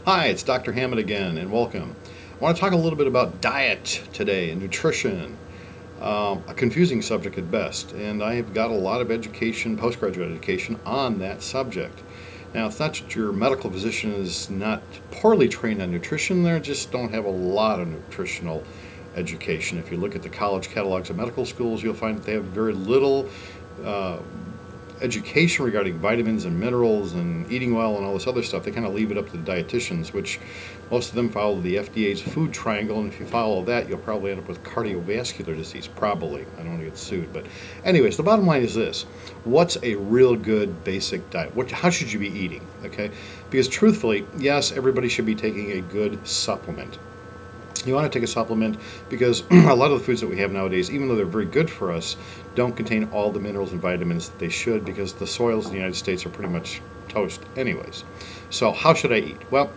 Hi, it's Dr. Hammond again, and welcome. I want to talk a little bit about diet today and nutrition, a confusing subject at best, and I have got a lot of education, postgraduate education, on that subject. Now, it's not that your medical physician is not poorly trained on nutrition, they just don't have a lot of nutritional education. If you look at the college catalogs of medical schools, you'll find that they have very little uh, education regarding vitamins and minerals and eating well and all this other stuff. They kind of leave it up to the dietitians, which most of them follow the FDA's food triangle, and if you follow that, you'll probably end up with cardiovascular disease, probably. I don't want to get sued, but anyways, the bottom line is this. What's a real good basic diet? How should you be eating, okay? Because truthfully, yes, everybody should be taking a good supplement. You want to take a supplement because a lot of the foods that we have nowadays, even though they're very good for us, don't contain all the minerals and vitamins that they should, because the soils in the United States are pretty much toast anyways. So how should I eat? Well,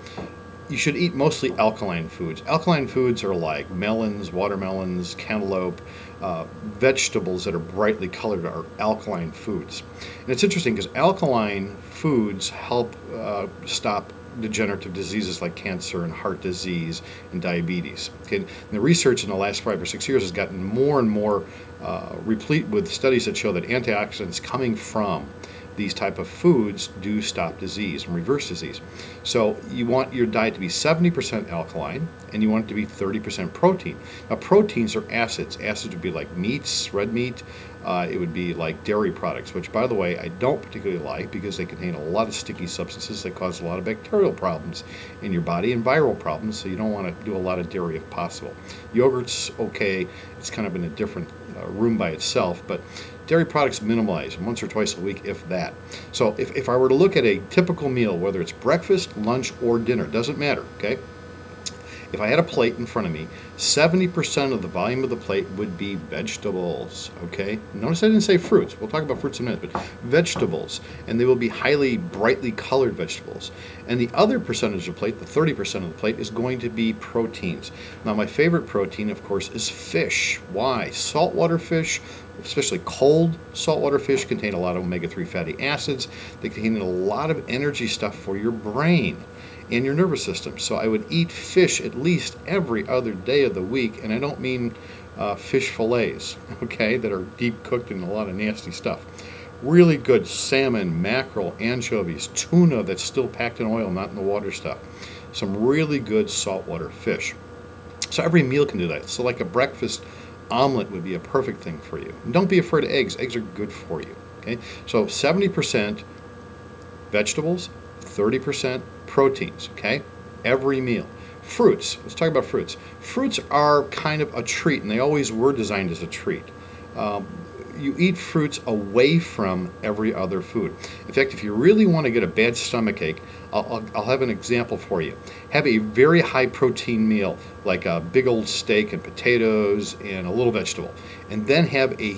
you should eat mostly alkaline foods. Alkaline foods are like melons, watermelons, cantaloupe, vegetables that are brightly colored are alkaline foods. And it's interesting because alkaline foods help stop degenerative diseases like cancer and heart disease and diabetes. Okay? And the research in the last 5 or 6 years has gotten more and more replete with studies that show that antioxidants coming from these type of foods do stop disease and reverse disease. So you want your diet to be 70% alkaline, and you want it to be 30% protein. Now, proteins are acids. Acids would be like meats, red meat. It would be like dairy products, which, by the way, I don't particularly like because they contain a lot of sticky substances that cause a lot of bacterial problems in your body and viral problems, so you don't want to do a lot of dairy if possible. Yogurt's okay. It's kind of in a different room by itself, but dairy products minimalize once or twice a week, if that. So if I were to look at a typical meal, whether it's breakfast, lunch, or dinner, doesn't matter, okay? If I had a plate in front of me, 70% of the volume of the plate would be vegetables, okay? Notice I didn't say fruits. We'll talk about fruits in a minute, but vegetables. And they will be highly, brightly colored vegetables. And the other percentage of the plate, the 30% of the plate, is going to be proteins. Now, my favorite protein, of course, is fish. Why? Saltwater fish, especially cold saltwater fish, contain a lot of omega-3 fatty acids. They contain a lot of energy stuff for your brain and your nervous system. So I would eat fish at least every other day of the week, and I don't mean fish fillets, okay, that are deep cooked in a lot of nasty stuff. Really good salmon, mackerel, anchovies, tuna that's still packed in oil, not in the water stuff. Some really good saltwater fish. So every meal can do that. So like a breakfast omelet would be a perfect thing for you. And don't be afraid of eggs. Eggs are good for you. Okay, so 70% vegetables, 30% proteins. Okay, every meal. Fruits. Let's talk about fruits. Fruits are kind of a treat, and they always were designed as a treat. You eat fruits away from every other food. In fact, if you really want to get a bad stomach ache, I'll have an example for you. Have a very high protein meal, like a big old steak and potatoes and a little vegetable, and then have a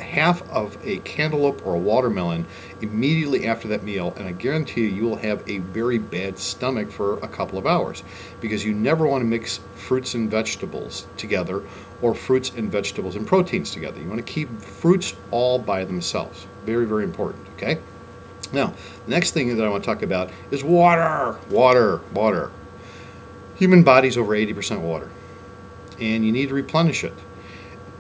half of a cantaloupe or a watermelon immediately after that meal, and I guarantee you will have a very bad stomach for a couple of hours, because you never want to mix fruits and vegetables together, or fruits and vegetables and proteins together. You want to keep fruits all by themselves. Very, very important, okay? Now, the next thing that I want to talk about is water. Water. Human body's over 80% water, and you need to replenish it.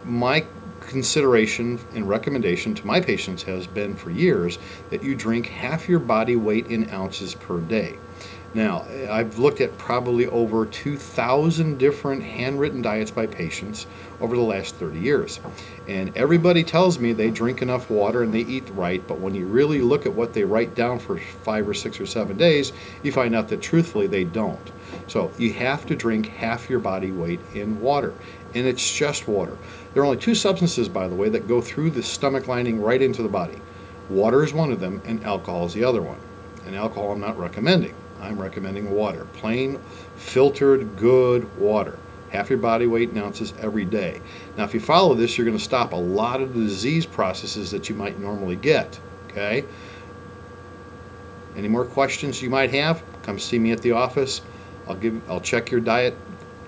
My consideration and recommendation to my patients has been for years that you drink half your body weight in ounces per day. Now, I've looked at probably over 2,000 different handwritten diets by patients over the last 30 years. And everybody tells me they drink enough water and they eat right, but when you really look at what they write down for 5 or 6 or 7 days, you find out that truthfully they don't. So you have to drink half your body weight in water, and it's just water. There are only 2 substances, by the way, that go through the stomach lining right into the body. Water is one of them, and alcohol is the other one. And alcohol I'm not recommending. I'm recommending water. Plain, filtered, good water. Half your body weight in ounces every day. Now, if you follow this, you're going to stop a lot of the disease processes that you might normally get. Okay? Any more questions you might have? Come see me at the office. I'll check your diet.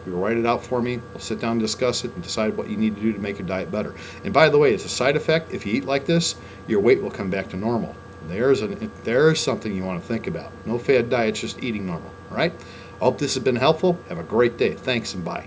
You'll write it out for me. We'll sit down and discuss it and decide what you need to do to make your diet better. And by the way, it's a side effect. If you eat like this, your weight will come back to normal. There's something you want to think about. No fad diets, just eating normal. All right. I hope this has been helpful. Have a great day. Thanks and bye.